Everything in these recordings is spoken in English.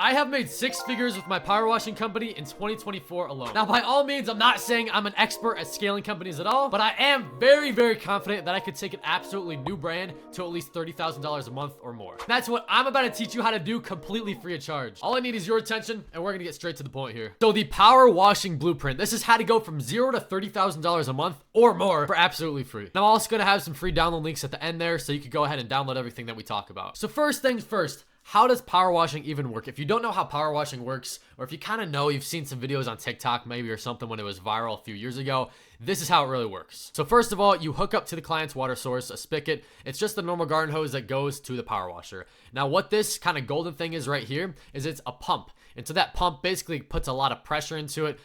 I have made 6 figures with my power washing company in 2024 alone. Now, by all means, I'm not saying I'm an expert at scaling companies at all, but I am very, very confident that I could take an absolutely new brand to at least $30,000 a month or more. That's what I'm about to teach you how to do completely free of charge. All I need is your attention, and we're gonna get straight to the point here. So the power washing blueprint, this is how to go from $0 to $30,000 a month or more for absolutely free. Now, I'm also gonna have some free download links at the end there, so you can go ahead and download everything that we talk about. So first things first, how does power washing even work? If you don't know how power washing works, or if you kind of know, you've seen some videos on TikTok maybe or something when it was viral a few years ago, this is how it really works. So first of all, you hook up to the client's water source, a spigot. It's just a normal garden hose that goes to the power washer. Now what this kind of golden thing is right here is it's a pump. And so that pump basically puts a lot of pressure into it,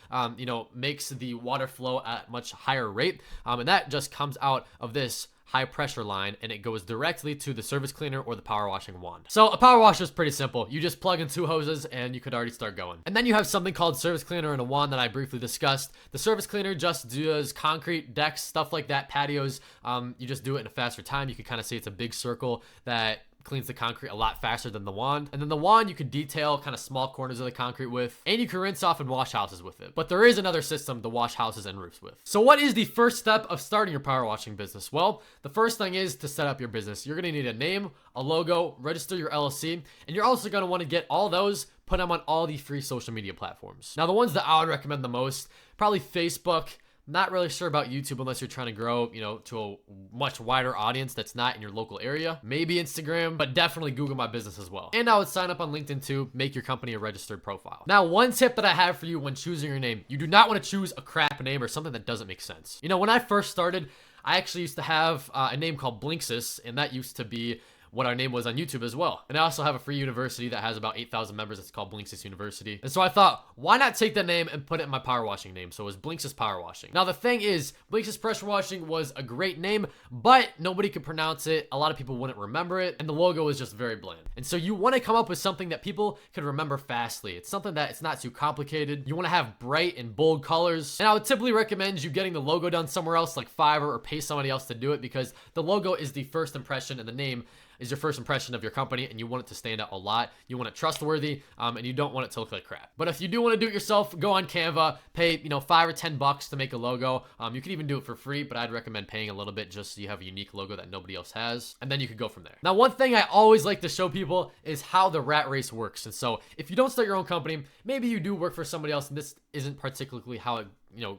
makes the water flow at much higher rate. And that just comes out of this high pressure line, and it goes directly to the surface cleaner or the power washing wand. So a power washer is pretty simple. You just plug in 2 hoses and you could already start going. And then you have something called surface cleaner and a wand that I briefly discussed. The surface cleaner just does concrete, decks, stuff like that, patios. You just do it in a faster time. You can kind of see it's a big circle that cleans the concrete a lot faster than the wand. And then the wand you could detail kind of small corners of the concrete with, and you can rinse off and wash houses with it. But there is another system to wash houses and roofs with. So what is the first step of starting your power washing business? Well, the first thing is to set up your business. You're gonna need a name, a logo, register your LLC, and you're also gonna wanna get all those, put them on all the free social media platforms. Now the ones that I would recommend the most, probably Facebook. Not really sure about YouTube unless you're trying to grow, to a much wider audience that's not in your local area. Maybe Instagram, but definitely Google My Business as well. And I would sign up on LinkedIn too, make your company a registered profile. Now, one tip that I have for you when choosing your name, you do not want to choose a crap name or something that doesn't make sense. When I first started, I actually used to have a name called Blinksys, and that used to be what our name was on YouTube as well. And I also have a free university that has about 8,000 members. It's called Blinksys University. And so I thought, why not take that name and put it in my power washing name? So it was Blinksys Power Washing. Now the thing is, Blinksys Pressure Washing was a great name, but nobody could pronounce it. A lot of people wouldn't remember it, and the logo was just very bland. And so you want to come up with something that people could remember fastly. It's something that it's not too complicated. You want to have bright and bold colors. And I would typically recommend you getting the logo done somewhere else like Fiverr, or pay somebody else to do it, because the logo is the first impression and the name is your first impression of your company, and you want it to stand out a lot. You want it trustworthy, and you don't want it to look like crap. But if you do want to do it yourself, go on Canva, pay, $5 or $10 to make a logo. You can even do it for free, but I'd recommend paying a little bit just so you have a unique logo that nobody else has, and then you could go from there. Now, one thing I always like to show people is how the rat race works. And so if you don't start your own company, maybe you do work for somebody else, and this isn't particularly how it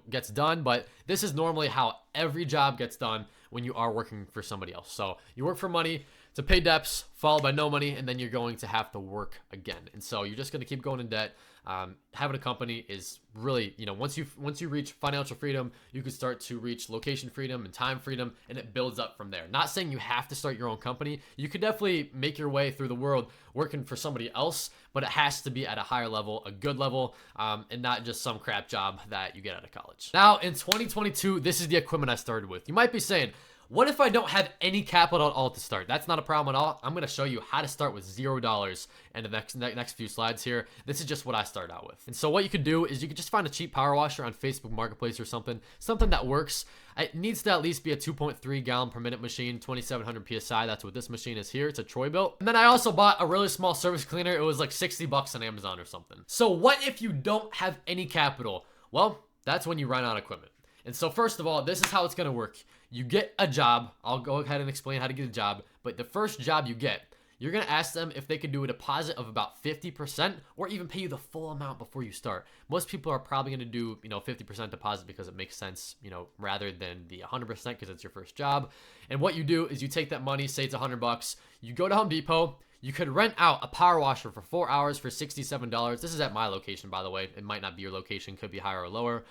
gets done, but this is normally how every job gets done when you are working for somebody else. So you work for money to pay debts, followed by no money, and then you're going to have to work again. And so you're just going to keep going in debt. Having a company is really, once you reach financial freedom, you can start to reach location freedom and time freedom, and it builds up from there. Not saying you have to start your own company. You could definitely make your way through the world working for somebody else, but it has to be at a higher level, a good level, and not just some crap job that you get out of college. Now, in 2022, this is the equipment I started with. You might be saying, what if I don't have any capital at all to start? That's not a problem at all. I'm going to show you how to start with $0 in the next few slides here. This is just what I started out with. And so what you could do is you could just find a cheap power washer on Facebook Marketplace or something that works. It needs to at least be a 2.3 gallon per minute machine, 2,700 PSI. That's what this machine is here. It's a Troy-Bilt. And then I also bought a really small surface cleaner. It was like $60 on Amazon or something. So what if you don't have any capital? Well, that's when you run out of equipment. And so first of all, this is how it's going to work. You get a job. I'll go ahead and explain how to get a job. But the first job you get, you're going to ask them if they can do a deposit of about 50% or even pay you the full amount before you start. Most people are probably going to do, 50% deposit because it makes sense, rather than the 100% because it's your first job. And what you do is you take that money, say it's $100, you go to Home Depot. You could rent out a power washer for 4 hours for $67. This is at my location, by the way. It might not be your location, could be higher or lower.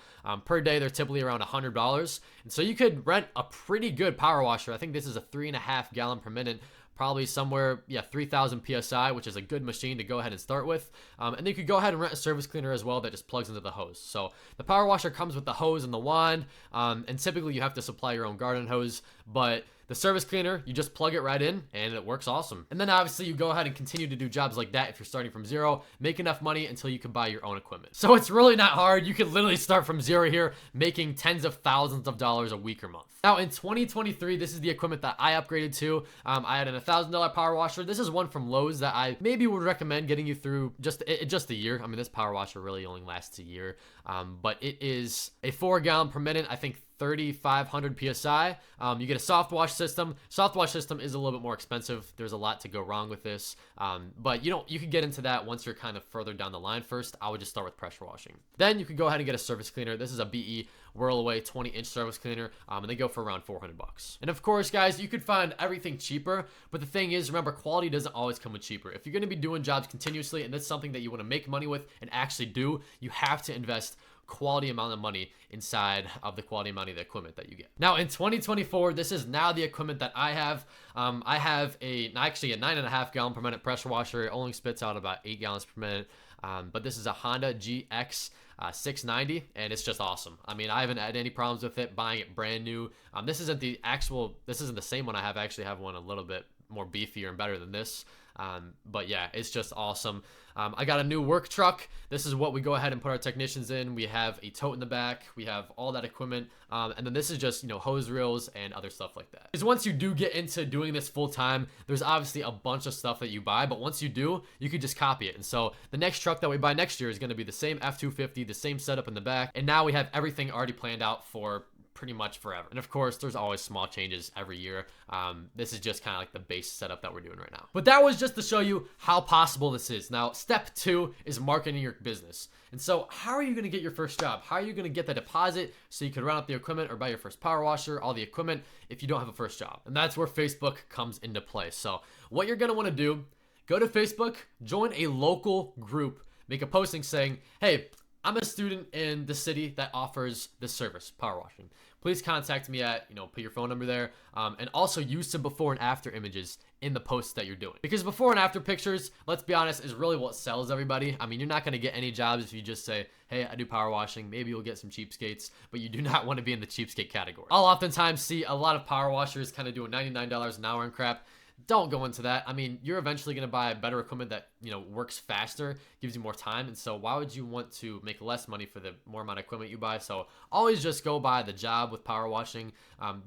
Per day, they're typically around $100. And so you could rent a pretty good power washer. I think this is a 3.5 gallon per minute, probably somewhere, 3,000 PSI, which is a good machine to go ahead and start with. And then you could go ahead and rent a surface cleaner as well that just plugs into the hose. So the power washer comes with the hose and the wand, and typically you have to supply your own garden hose. but the service cleaner, you just plug it right in and it works awesome. And then obviously you go ahead and continue to do jobs like that if you're starting from zero, make enough money until you can buy your own equipment. So it's really not hard. You can literally start from zero here, making tens of thousands of dollars a week or month. Now in 2023, this is the equipment that I upgraded to. I had an $1,000 power washer. This is one from Lowe's that I maybe would recommend getting you through just a year. I mean, this power washer really only lasts a year, but it is a 4 gallon per minute. I think 3,500 PSI. You get a soft wash system. Soft wash system is a little bit more expensive. There's a lot to go wrong with this. But you can get into that once you're kind of further down the line. First, I would just start with pressure washing. Then you can go ahead and get a service cleaner. This is a BE Whirlaway 20-inch service cleaner, and they go for around 400 bucks. And of course, guys, you could find everything cheaper, but the thing is, remember, quality doesn't always come with cheaper. If you're going to be doing jobs continuously, and that's something that you want to make money with and actually do, you have to invest quality amount of money inside of the quality amount of the equipment that you get. Now in 2024, this is now the equipment that I have. I have actually a 9.5 gallon per minute pressure washer. It only spits out about 8 gallons per minute. But this is a Honda GX 690, and it's just awesome. I mean, I haven't had any problems with it buying it brand new. This isn't the same one I have. I actually have one a little bit more beefier and better than this. But yeah, it's just awesome. I got a new work truck. This is what we go ahead and put our technicians in. We have a tote in the back. We have all that equipment. And then this is just, hose reels and other stuff like that. Because once you do get into doing this full time, there's obviously a bunch of stuff that you buy, but once you do, you could just copy it. And so the next truck that we buy next year is going to be the same F-250, the same setup in the back. And now we have everything already planned out for pretty much forever. And of course, there's always small changes every year. This is just kind of like the base setup that we're doing right now. But that was just to show you how possible this is. Now, step 2 is marketing your business. And so how are you going to get your first job? How are you going to get the deposit so you can run up the equipment or buy your first power washer, all the equipment, if you don't have a first job? And that's where Facebook comes into play. So what you're going to want to do, go to Facebook, join a local group, make a posting saying, hey, I'm a student in the city that offers this service, power washing. Please contact me at, put your phone number there, and also use some before and after images in the posts that you're doing. Because before and after pictures, let's be honest, is really what sells everybody. I mean, you're not going to get any jobs if you just say, hey, I do power washing. Maybe you'll get some cheapskates, but you do not want to be in the cheapskate category. I'll oftentimes see a lot of power washers kind of doing $99 an hour and crap. Don't go into that. I mean, you're eventually going to buy better equipment that, works faster, gives you more time. And so why would you want to make less money for the more amount of equipment you buy? So always just go by the job with power washing.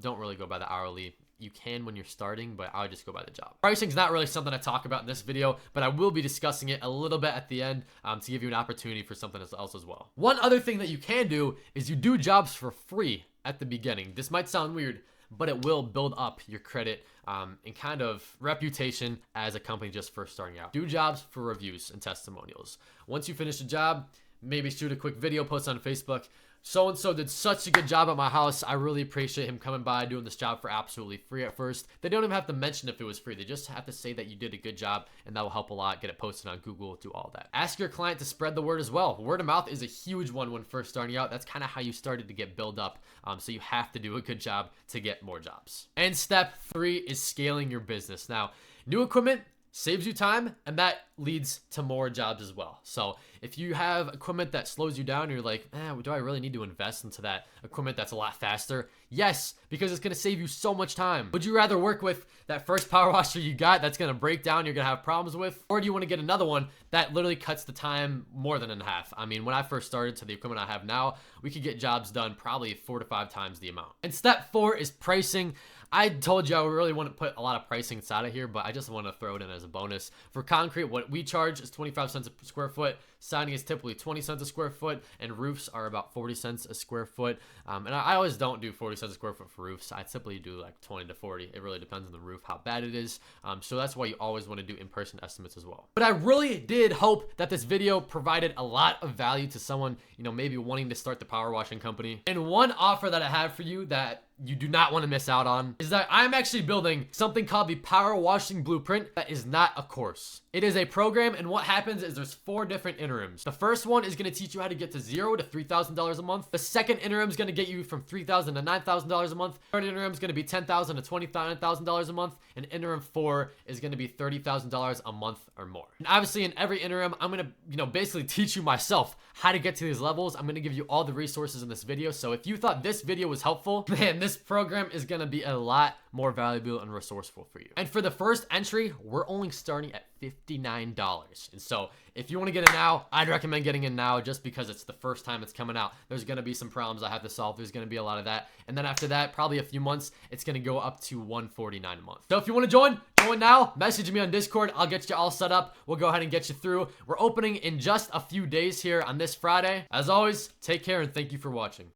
Don't really go by the hourly. You can when you're starting, but I would just go by the job. Pricing is not really something I talk about in this video, but I will be discussing it a little bit at the end to give you an opportunity for something else as well. One other thing that you can do is you do jobs for free at the beginning. This might sound weird, but it will build up your credit and kind of reputation as a company just first starting out. Do jobs for reviews and testimonials. Once you finish a job, maybe shoot a quick video, post on Facebook. So-and-so did such a good job at my house. I really appreciate him coming by doing this job for absolutely free at first. They don't even have to mention if it was free. They just have to say that you did a good job, and that will help a lot. Get it posted on Google, do all that. Ask your client to spread the word as well. Word of mouth is a huge one when first starting out. That's kind of how you started to get built up. So you have to do a good job to get more jobs. And step 3 is scaling your business. Now, new equipment saves you time, and that leads to more jobs as well. So if you have equipment that slows you down, you're like, do I really need to invest into that equipment that's a lot faster? Yes, because it's going to save you so much time. Would you rather work with that first power washer you got that's going to break down, you're going to have problems with? Or do you want to get another one that literally cuts the time more than in half? I mean, when I first started to the equipment I have now, we could get jobs done probably 4 to 5 times the amount. And step 4 is pricing. I told you I really want to put a lot of pricing inside of here, but I just want to throw it in as a bonus. For concrete, what we charge is 25 cents a square foot. Siding is typically 20 cents a square foot, and roofs are about 40 cents a square foot. And I always don't do 40 cents a square foot for roofs. I typically do like 20 to 40. It really depends on the roof, how bad it is. So that's why you always want to do in-person estimates as well. But I really did hope that this video provided a lot of value to someone, maybe wanting to start the power washing company. And one offer that I have for you that you do not want to miss out on is that I'm actually building something called the Power Washing Blueprint that is not a course. It is a program, and what happens is there's 4 different interims. The first one is going to teach you how to get to $0 to $3,000 a month. The second interim is going to get you from $3,000 to $9,000 a month. Third interim is going to be $10,000 to $29,000 a month. And interim 4 is going to be $30,000 a month or more. And obviously in every interim, I'm going to, basically teach you myself how to get to these levels. I'm going to give you all the resources in this video. So if you thought this video was helpful, man, this program is going to be a lot more valuable and resourceful for you. And for the first entry, we're only starting at $59. And so if you want to get in now, I'd recommend getting in now just because it's the first time it's coming out. There's going to be some problems I have to solve. There's going to be a lot of that. And then after that, probably a few months, it's going to go up to $149 a month. So if you want to join now, message me on Discord. I'll get you all set up. We'll go ahead and get you through. We're opening in just a few days here on this Friday. As always, take care and thank you for watching.